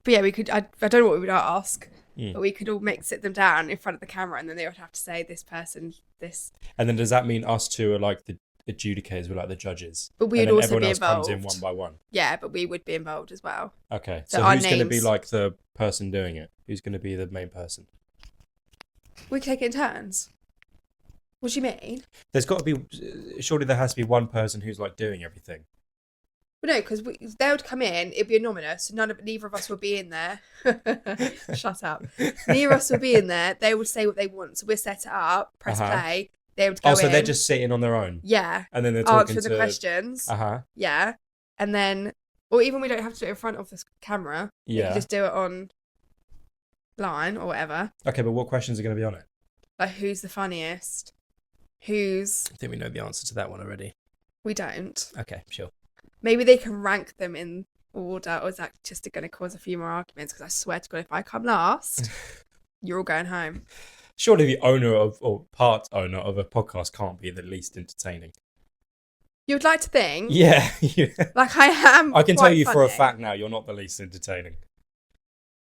[SPEAKER 2] But yeah, we could... I don't know what we would ask.
[SPEAKER 1] Mm.
[SPEAKER 2] But we could all sit them down in front of the camera and then they would have to say this person, this...
[SPEAKER 1] And then does that mean us two are like the adjudicators, we're like the judges?
[SPEAKER 2] But we'd
[SPEAKER 1] and then
[SPEAKER 2] also
[SPEAKER 1] everyone
[SPEAKER 2] be
[SPEAKER 1] else
[SPEAKER 2] involved.
[SPEAKER 1] comes in one by one.
[SPEAKER 2] Yeah, but we would be involved as well.
[SPEAKER 1] Okay.
[SPEAKER 2] So
[SPEAKER 1] So
[SPEAKER 2] our
[SPEAKER 1] who's going to be
[SPEAKER 2] names-
[SPEAKER 1] like the person doing it? Who's going to be the main person?
[SPEAKER 2] We could take it in turns. What do you mean?
[SPEAKER 1] There's got to be... Surely there has to be one person who's like doing everything.
[SPEAKER 2] Well, no, because they would come in, it'd be anonymous, so neither of us would be in there. Shut up. Neither of us would be in there. They would say what they want. So we'd set it up, press play. They would go in.
[SPEAKER 1] Oh, so they're just sitting on their own?
[SPEAKER 2] Yeah.
[SPEAKER 1] And then they're talking
[SPEAKER 2] Answer the questions.
[SPEAKER 1] Uh-huh.
[SPEAKER 2] Yeah. And then, or even we don't have to do it in front of this camera. We
[SPEAKER 1] Yeah.
[SPEAKER 2] can just do it on line or whatever.
[SPEAKER 1] Okay, but what questions are going to be on it?
[SPEAKER 2] Like, who's the funniest? Who's...
[SPEAKER 1] I think we know the answer to that one already.
[SPEAKER 2] We don't.
[SPEAKER 1] Okay, sure.
[SPEAKER 2] Maybe they can rank them in order, or is that just going to cause a few more arguments? Because I swear to God, if I come last, you're all going home.
[SPEAKER 1] Surely the owner of, or part owner of a podcast can't be the least entertaining.
[SPEAKER 2] You would like to think,
[SPEAKER 1] Yeah.
[SPEAKER 2] like I am.
[SPEAKER 1] I can tell
[SPEAKER 2] quite
[SPEAKER 1] you for a
[SPEAKER 2] funny.
[SPEAKER 1] fact now, you're not the least entertaining.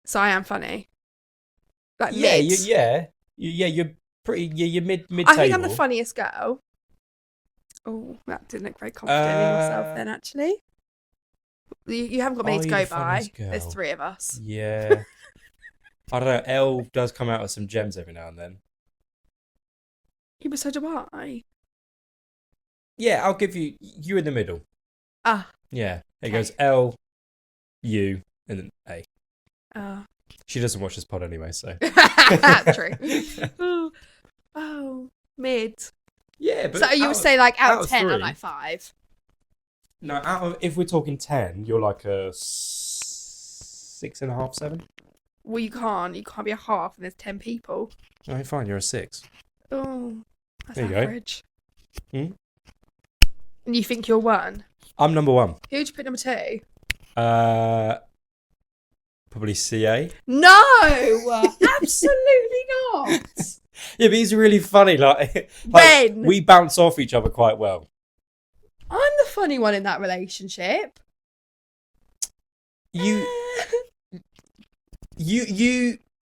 [SPEAKER 2] So I am funny. Like
[SPEAKER 1] Yeah,
[SPEAKER 2] mid.
[SPEAKER 1] you're pretty. You're mid.
[SPEAKER 2] I think I'm the funniest girl. Oh, that didn't look very confident in yourself then, actually. You haven't got many
[SPEAKER 1] Are
[SPEAKER 2] to
[SPEAKER 1] you
[SPEAKER 2] go
[SPEAKER 1] the
[SPEAKER 2] by.
[SPEAKER 1] funniest
[SPEAKER 2] There's
[SPEAKER 1] girl?
[SPEAKER 2] 3 of us.
[SPEAKER 1] Yeah. I don't know. Elle does come out with some gems every now and then.
[SPEAKER 2] Yeah, but so do I.
[SPEAKER 1] Yeah, I'll give you. You're in the middle.
[SPEAKER 2] Ah.
[SPEAKER 1] Yeah. It
[SPEAKER 2] Okay.
[SPEAKER 1] goes L, U, and then A.
[SPEAKER 2] Oh.
[SPEAKER 1] She doesn't watch this pod anyway, so.
[SPEAKER 2] True. Oh, mid.
[SPEAKER 1] Yeah, but
[SPEAKER 2] So you
[SPEAKER 1] out
[SPEAKER 2] would
[SPEAKER 1] of-
[SPEAKER 2] say like out
[SPEAKER 1] out
[SPEAKER 2] of
[SPEAKER 1] of
[SPEAKER 2] 10, I'm
[SPEAKER 1] 3.
[SPEAKER 2] like 5.
[SPEAKER 1] No, out of, if we're talking 10, you're like a 6.5, 7.
[SPEAKER 2] Well, you can't. You can't be a half and there's 10 people.
[SPEAKER 1] No, fine, you're a 6.
[SPEAKER 2] Oh, that's
[SPEAKER 1] There you go.
[SPEAKER 2] average.
[SPEAKER 1] Hmm?
[SPEAKER 2] And you think you're 1?
[SPEAKER 1] I'm number 1.
[SPEAKER 2] Who'd you put number 2?
[SPEAKER 1] Probably CA.
[SPEAKER 2] No! Absolutely not!
[SPEAKER 1] Yeah, but he's really funny. Like
[SPEAKER 2] Ben!
[SPEAKER 1] we bounce off each other quite well.
[SPEAKER 2] I'm the funny one in that relationship.
[SPEAKER 1] You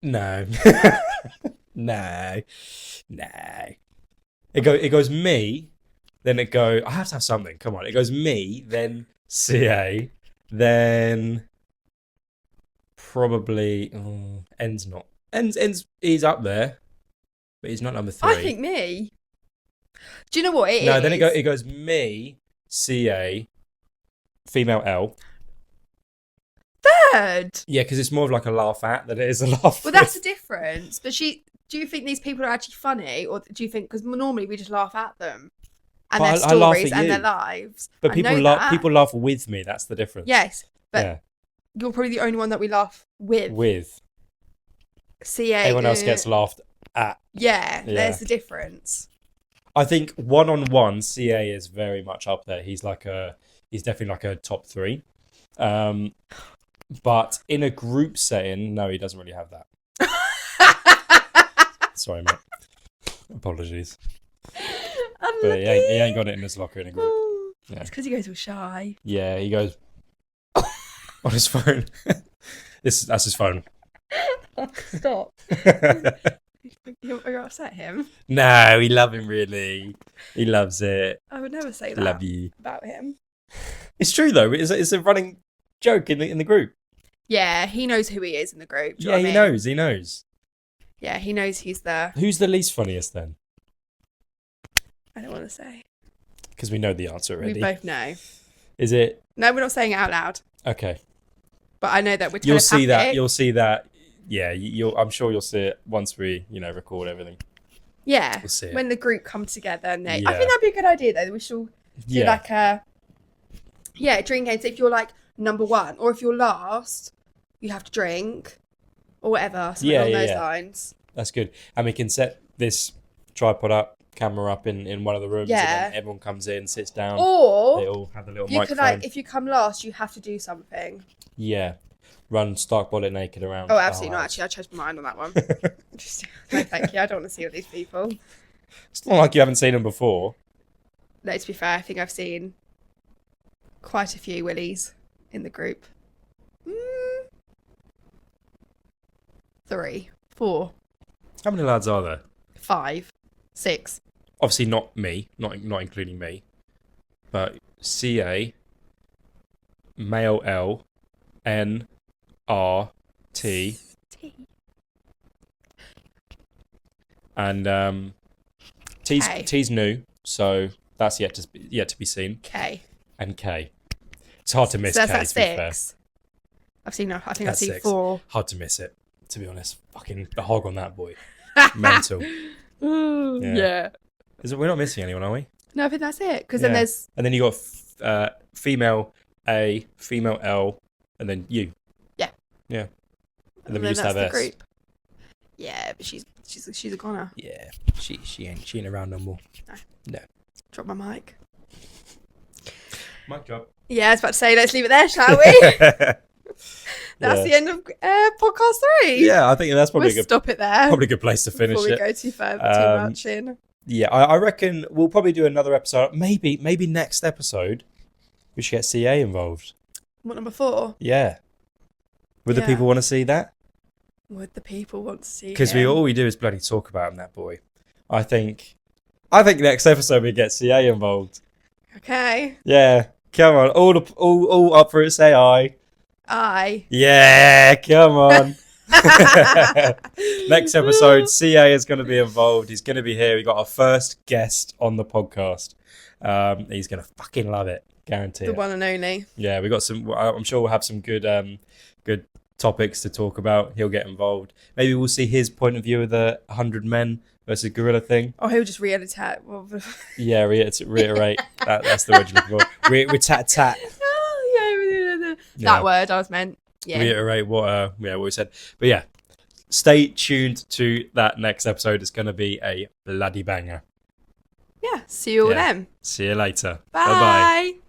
[SPEAKER 1] no. No. It goes me, then it go I have to have something. Come on. It goes me, then CA, then probably Ends not. Ends he's up there. But he's not number 3.
[SPEAKER 2] I think me. Do you know what it is?
[SPEAKER 1] No, then it goes me, CA, female L.
[SPEAKER 2] Third.
[SPEAKER 1] Yeah, because it's more of like a laugh at than it is a laugh.
[SPEAKER 2] Well, that's the difference. But do you think these people are actually funny? Or do you think, because normally we just laugh at them and
[SPEAKER 1] But
[SPEAKER 2] their
[SPEAKER 1] I laugh
[SPEAKER 2] stories
[SPEAKER 1] at
[SPEAKER 2] and
[SPEAKER 1] you.
[SPEAKER 2] their lives?
[SPEAKER 1] But
[SPEAKER 2] I
[SPEAKER 1] people
[SPEAKER 2] know
[SPEAKER 1] laugh.
[SPEAKER 2] that.
[SPEAKER 1] People laugh with me. That's the difference.
[SPEAKER 2] Yes, but
[SPEAKER 1] yeah.
[SPEAKER 2] you're probably the only one that we laugh with.
[SPEAKER 1] With
[SPEAKER 2] CA.
[SPEAKER 1] everyone else gets laughed at.
[SPEAKER 2] Yeah,
[SPEAKER 1] Yeah.
[SPEAKER 2] there's the difference.
[SPEAKER 1] I think one-on-one, CA is very much up there. He's definitely like a top 3. But in a group setting, no, he doesn't really have that. Sorry, mate. Apologies. But he ain't got it in his locker in a group. Yeah.
[SPEAKER 2] It's because he goes all shy.
[SPEAKER 1] Yeah, he goes on his phone. That's his phone.
[SPEAKER 2] Stop. You're upset him.
[SPEAKER 1] No, we love him really. He loves it.
[SPEAKER 2] I would never say that
[SPEAKER 1] Love you.
[SPEAKER 2] about him.
[SPEAKER 1] It's true though. It's a running joke in the group.
[SPEAKER 2] Yeah, he knows who he is in the group. Do you
[SPEAKER 1] Yeah,
[SPEAKER 2] know what
[SPEAKER 1] he
[SPEAKER 2] I mean?
[SPEAKER 1] knows. He knows.
[SPEAKER 2] Yeah, he knows he's there.
[SPEAKER 1] Who's the least funniest then?
[SPEAKER 2] I don't want to say.
[SPEAKER 1] Because we know the answer already.
[SPEAKER 2] We both know.
[SPEAKER 1] Is it
[SPEAKER 2] No, we're not saying it out loud.
[SPEAKER 1] okay?
[SPEAKER 2] But I know that we're
[SPEAKER 1] You'll see that.
[SPEAKER 2] telepathic.
[SPEAKER 1] You'll see that. Yeah, I'm sure you'll see it once we, record everything.
[SPEAKER 2] Yeah,
[SPEAKER 1] We'll see it.
[SPEAKER 2] when the group come together. And I
[SPEAKER 1] Yeah.
[SPEAKER 2] think that'd be a good idea though. We should do
[SPEAKER 1] Yeah.
[SPEAKER 2] like a drink game. So if you're like number 1 or if you're last, you have to drink or whatever. Something
[SPEAKER 1] Yeah,
[SPEAKER 2] along
[SPEAKER 1] yeah,
[SPEAKER 2] those
[SPEAKER 1] yeah.
[SPEAKER 2] lines.
[SPEAKER 1] That's good. And we can set this tripod up camera up in one of the rooms,
[SPEAKER 2] Yeah.
[SPEAKER 1] and then everyone comes in, sits down.
[SPEAKER 2] Or
[SPEAKER 1] They all have a little
[SPEAKER 2] you
[SPEAKER 1] microphone.
[SPEAKER 2] could like, if you come last, you have to do something.
[SPEAKER 1] Yeah, run stark bollet naked around.
[SPEAKER 2] Oh, absolutely
[SPEAKER 1] the
[SPEAKER 2] not.
[SPEAKER 1] house.
[SPEAKER 2] Actually, I changed my mind on that one. No, thank you. I don't want to see all these people.
[SPEAKER 1] It's not like you haven't seen them before.
[SPEAKER 2] No, to be fair, I think I've seen quite a few Willies in the group. 3, 4,
[SPEAKER 1] How many lads are there?
[SPEAKER 2] 5, 6.
[SPEAKER 1] Obviously not me, not including me, but CA, male L, N, R, T, and
[SPEAKER 2] K.
[SPEAKER 1] T's new, so that's yet to be seen,
[SPEAKER 2] K.
[SPEAKER 1] and K. It's hard to miss
[SPEAKER 2] So that's
[SPEAKER 1] K.
[SPEAKER 2] at
[SPEAKER 1] To be fair,
[SPEAKER 2] 6. I think I've
[SPEAKER 1] That's
[SPEAKER 2] seen
[SPEAKER 1] 6.
[SPEAKER 2] 4.
[SPEAKER 1] Hard to miss it. To be honest, fucking the hog on that boy, mental.
[SPEAKER 2] Ooh,
[SPEAKER 1] Yeah. We're not missing anyone, are we?
[SPEAKER 2] No, I think that's it. Because then
[SPEAKER 1] Yeah.
[SPEAKER 2] there's
[SPEAKER 1] And then you got female A, female L, and then you.
[SPEAKER 2] Yeah.
[SPEAKER 1] Yeah. And then we
[SPEAKER 2] then
[SPEAKER 1] used to
[SPEAKER 2] that's
[SPEAKER 1] have
[SPEAKER 2] the
[SPEAKER 1] S.
[SPEAKER 2] group. Yeah, but she's a goner.
[SPEAKER 1] Yeah. She ain't around no more.
[SPEAKER 2] Drop my mic.
[SPEAKER 1] Mic drop.
[SPEAKER 2] Yeah, I was about to say, let's leave it there, shall we? That's the end of podcast 3.
[SPEAKER 1] Yeah, I think that's probably
[SPEAKER 2] We'll stop it there
[SPEAKER 1] probably a good place to finish
[SPEAKER 2] before we
[SPEAKER 1] it.
[SPEAKER 2] go too much in.
[SPEAKER 1] Yeah, I reckon we'll probably do another episode. Maybe next episode we should get CA involved.
[SPEAKER 2] What, number 4?
[SPEAKER 1] Yeah. Would the
[SPEAKER 2] Yeah.
[SPEAKER 1] people want to see that?
[SPEAKER 2] Would the people want to see?
[SPEAKER 1] Because
[SPEAKER 2] him?
[SPEAKER 1] all we do is bloody talk about him, that boy. I think next episode we get CA involved.
[SPEAKER 2] Okay.
[SPEAKER 1] Yeah, come on, all up for it. Say aye.
[SPEAKER 2] Aye.
[SPEAKER 1] Yeah, come on. Next episode, CA is going to be involved. He's going to be here. We got our first guest on the podcast. He's going to fucking love it, guarantee
[SPEAKER 2] The
[SPEAKER 1] it.
[SPEAKER 2] one and only.
[SPEAKER 1] Yeah, we got some. I'm sure we'll have some good topics to talk about. He'll get involved. Maybe we'll see his point of view of the 100 men versus gorilla thing.
[SPEAKER 2] Oh, he'll just re-edit it.
[SPEAKER 1] Yeah, reiterate. That's the word you're looking for. Tat.
[SPEAKER 2] Oh,
[SPEAKER 1] Yeah.
[SPEAKER 2] that word I was meant. Yeah.
[SPEAKER 1] Reiterate what we said. But yeah, stay tuned to that next episode. It's going to be a bloody banger.
[SPEAKER 2] Yeah. See you all
[SPEAKER 1] Yeah.
[SPEAKER 2] then.
[SPEAKER 1] See you later.
[SPEAKER 2] Bye.
[SPEAKER 1] Bye-bye.